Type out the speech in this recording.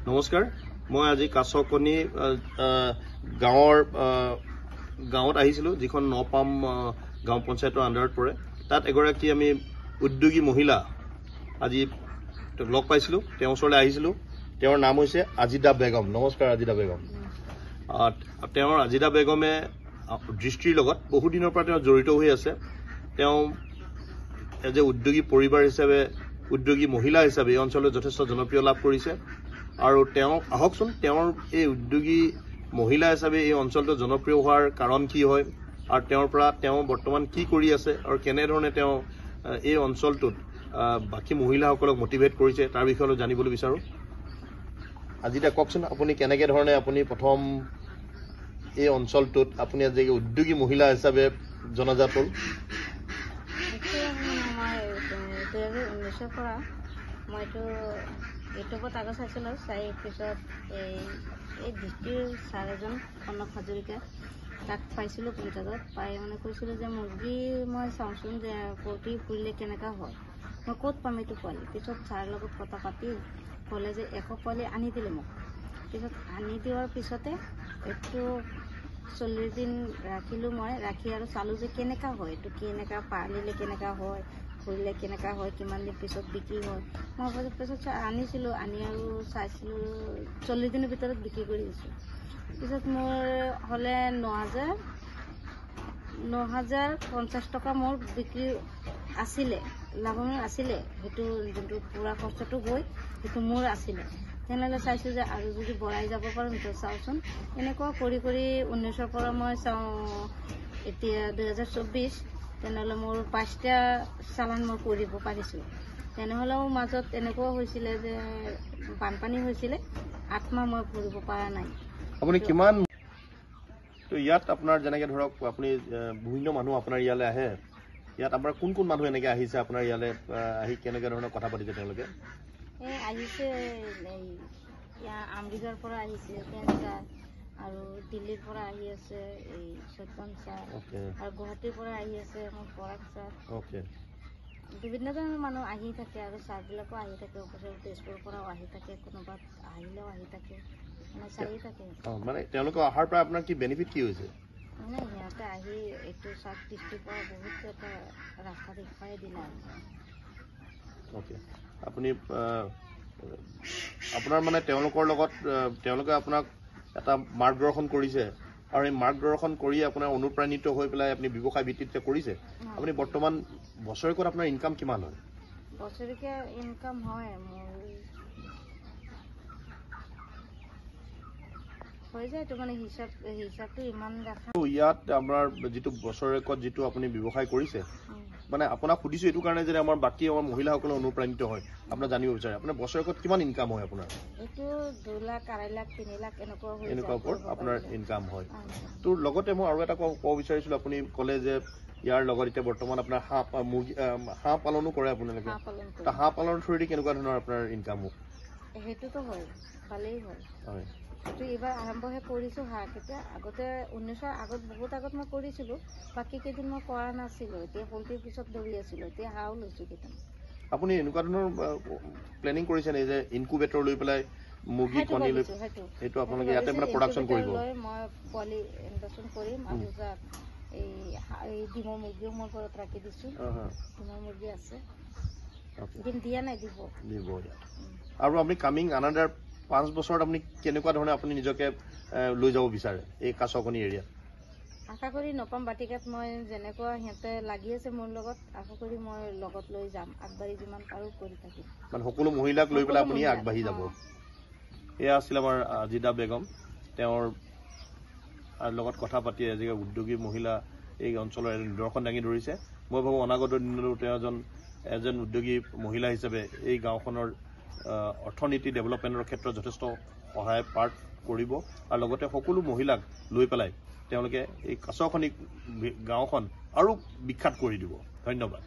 নমস্কাৰ মই আজি কাছকনি গাঁৱত আহিছিলোঁ যিখন নপাম গাঁও পঞ্চায়তৰ আণ্ডাৰত পৰে তাত এগৰাকী আমি উদ্যোগী মহিলা আজি লগ পাইছিলোঁ তেওঁৰ ওচৰলৈ আহিছিলোঁ তেওঁৰ নাম হৈছে আজিদা বেগম নমস্কাৰ আজিদা বেগম তেওঁৰ আজিদা বেগমে দৃষ্টিৰ লগত বহু দিনৰ পৰা তেওঁ জড়িত হৈ আছে তেওঁ এজ এ উদ্যোগী পৰিবাৰ হিচাপে উদ্যোগী মহিলা হিচাপে এই অঞ্চলত যথেষ্ট জনপ্ৰিয় লাভ কৰিছে আৰু তেওঁ আহকচোন তেওঁৰ এই উদ্যোগী মহিলা হিচাপে এই অঞ্চলটো জনপ্ৰিয় হোৱাৰ কাৰণ কি হয় আৰু তেওঁৰ পৰা তেওঁ বৰ্তমান কি কৰি আছে আৰু কেনেধৰণে তেওঁ এই অঞ্চলটোত বাকি মহিলাসকলক মোটিভেট কৰিছে তাৰ বিষয়ে জানিবলৈ বিচাৰোঁ আজিটা কওকচোন আপুনি কেনেকৈ ধৰণে আপুনি প্ৰথম এই অঞ্চলটোত আপুনি আজি উদ্যোগী মহিলা হিচাপে জনাজাত হ'ল মইতো ইউটিউবত আগত চাইছিলোঁ চাই পিছত এই ডিষ্ট্ৰিক্টৰ ছাৰ এজন কনক হাজৰিকা তাক পাইছিলোঁ পঞ্চায়তত পাই মানে কৈছিলোঁ যে মুৰ্গী মই চাওঁচোন যে পোৱালি ফুৰিলে কেনেকুৱা হয় মই ক'ত পাম এইটো পোৱালি পিছত ছাৰৰ লগত কথা পাতি ক'লে যে 100 পোৱালি আনি দিলে মোক পিছত আনি দিয়াৰ পিছতে এইটো 40 দিন ৰাখিলোঁ মই ৰাখি আৰু চালোঁ যে কেনেকুৱা হয় এইটো কেনেকুৱা পালিলে কেনেকুৱা হয় ফুৰিলে কেনেকুৱা হয় কিমান দিন পিছত বিক্ৰী হয় মই পিছত আনিছিলোঁ আনি আৰু চাইছিলোঁ 40 দিনৰ ভিতৰত বিক্ৰী কৰি দিছোঁ পিছত মোৰ হ'লে 9,050 টকা মোৰ বিক্ৰী আছিলে লাভৱান আছিলে সেইটো যোনটো পুৰা কষ্টটো গৈ সেইটো মোৰ আছিলে তেনেহ'লে চাইছোঁ যে আৰু যদি বঢ়াই যাব পাৰোঁ সেইটো চাওঁচোন এনেকুৱা কৰি কৰি 19ৰ পৰা মই চাওঁ এতিয়া 2024 তেনেহ'লে মোৰ 5টা চালান মই কৰিব পাৰিছোঁ তেনেহ'লেও মাজত এনেকুৱা হৈছিলে যে বানপানী হৈছিলে 8 মাহ মই কৰিব পৰা নাই আপুনি কিমান তো ইয়াত আপোনাৰ যেনেকৈ ধৰক আপুনি বিভিন্ন মানুহ আপোনাৰ ইয়ালৈ আহে ইয়াত আপোনাৰ কোন কোন মানুহ এনেকৈ আহিছে আপোনাৰ ইয়ালৈ আহি কেনেকৈ ধৰণৰ কথা পাতিছে তেওঁলোকে আহিছে আমেৰিকাৰ পৰা আহিছে কেনেকুৱা আৰু দিল্লীৰ পৰা আহি আছে এই সত্যন ছাৰ আৰু গুৱাহাটীৰ পৰা আহি আছে মোৰ পৰাগ ছাৰ বিভিন্ন ধৰণৰ মানুহ আহি থাকে আৰু ছাৰবিলাকো আহি থাকে ওচৰৰ তেজপুৰৰ পৰাও আহি থাকে কোনোবা আহিলেও আহি থাকে মানে চাই থাকে মানে তেওঁলোকে অহাৰ পৰা আপোনাৰ কি বেনিফিট কি হৈছে মানে সিহঁতে আহি এইটো চাব ডিষ্ট্ৰিক্টৰ পৰা বহুত এটা ৰাস্তা দেখুৱাই দিলে অ'কে আপুনি আপোনাৰ মানে তেওঁলোকৰ লগত তেওঁলোকে আপোনাক এটা মাৰ্গদৰ্শন কৰিছে আৰু এই মাৰ্গদৰ্শন কৰি আপোনাৰ অনুপ্ৰাণিত হৈ পেলাই আপুনি ব্যৱসায় ভিত্তিত কৰিছে আপুনি বৰ্তমান বছৰেকত আপোনাৰ ইনকাম কিমান হয় বছৰেকীয়া ইনকাম হয় মোৰ হৈ যায় তো মানে হিচাপটো ইমান দেখা ইয়াত আমাৰ যিটো বছৰেকত যিটো আপুনি ব্যৱসায় কৰিছে মানে আপোনাক সুধিছো এইটো কাৰণে যে আমাৰ বাকী আমাৰ মহিলাসকলে অনুপ্ৰাণিত হয় আপোনাক জানিব বিচাৰে আপোনাৰ বছৰেকত কিমান ইনকাম হয় আপোনাৰ এইটো 2 লাখ 2.5 লাখ 3 লাখ এনেকুৱা ওপৰত আপোনাৰ ইনকাম হয় তোৰ লগতে মই আৰু এটা ক'ব বিচাৰিছিলোঁ আপুনি ক'লে যে ইয়াৰ লগত এতিয়া বৰ্তমান আপোনাৰ হাঁহ পালনো কৰে আপোনালোকে হাঁহ পালনৰ থ্ৰুদি কেনেকুৱা ধৰণৰ আপোনাৰ ইনকাম হ'ব সেইটোতো হয় ভালেই হয় এইটো এইবাৰ আৰম্ভহে কৰিছোঁ হাঁহ কেতিয়া আগতে 19ৰ আগত বহুত আগত মই কৰিছিলোঁ বাকী কেইদিন মই কৰা নাছিলোঁ এতিয়া পল্ট্ৰিৰ পিছত দৌৰি আছিলোঁ এতিয়া হাঁহো লৈছোঁ কেইটামান আপুনি এনেকুৱা ধৰণৰ প্লেনিং কৰিছে নে যে ইনকুবেটৰ লৈ পেলাই মুৰ্গী কণী লৈ সেইটো আপোনালোকে ইয়াতে মানে প্ৰডাকশ্যন কৰিব মই পোৱালি ইনভেষ্টন কৰিম আৰু এই ডিমৰ মুৰ্গীও মই ঘৰত ৰাখি দিছোঁ ডিমৰ মুৰ্গী আছে ডিম দিয়া নাই দিব আৰু আপুনি কামিং আনাডাৰ 5 বছৰত আপুনি কেনেকুৱা ধৰণে আপুনি নিজকে লৈ যাব বিচাৰে এই কাছকনি এৰিয়াত আশা কৰি নপাম বাটিকাত মই যেনেকুৱা সিহঁতে লাগি আছে মোৰ লগত আশা কৰি মই লগত লৈ যাম আগবাঢ়ি যিমান পাৰোঁ কৰি থাকিম মানে সকলো মহিলাক লৈ পেলাই আপুনি আগবাঢ়ি যাব এয়া আছিল আমাৰ আজিদা বেগম তেওঁৰ লগত কথা পাতি আজি উদ্যোগী মহিলা এই অঞ্চলৰ নিদৰ্শন দাঙি ধৰিছে মই ভাবোঁ অনাগত দিনতো তেওঁ এজন উদ্যোগী মহিলা হিচাপে এই গাঁওখনৰ অৰ্থনীতি ডেভেলপমেণ্টৰ ক্ষেত্ৰত যথেষ্ট সহায় পাৰ্ট কৰিব আৰু লগতে সকলো মহিলাক লৈ পেলাই তেওঁলোকে এই কাছকনি গাঁওখন আৰু বিখ্যাত কৰি দিব ধন্যবাদ